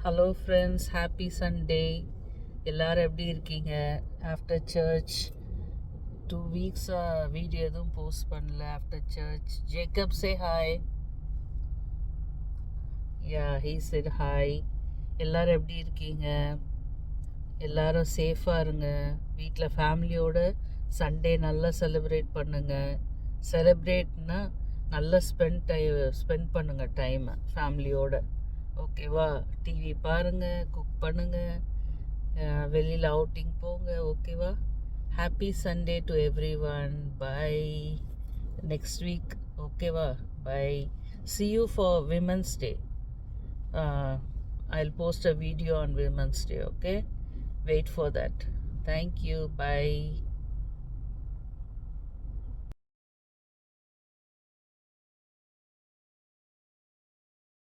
Hello friends, happy Sunday. எல்லோரும் எப்படி இருக்கீங்க? ஆஃப்டர் சர்ச் 2 வீக்ஸாக வீடியோ எதுவும் போஸ்ட் பண்ணல. After church Jacob say hi. Yeah, he said hi. எல்லோரும் எப்படி இருக்கீங்க? எல்லோரும் சேஃபாக இருங்க. வீட்டில் ஃபேமிலியோட சண்டே நல்லா செலிப்ரேட் பண்ணுங்கள். செலிப்ரேட்னா நல்லா ஸ்பெண்ட் பண்ணுங்கள் டைமை ஃபேமிலியோட. ஓகேவா? டிவி பாருங்கள், குக் பண்ணுங்கள், வெளியில் அவுட்டிங் போங்க. ஓகேவா? Happy Sunday to everyone. Bye. Next week. ஓகேவா? Bye. See you for Women's Day. I'll post a video on Women's Day. Okay? Wait for that. Thank you. Bye.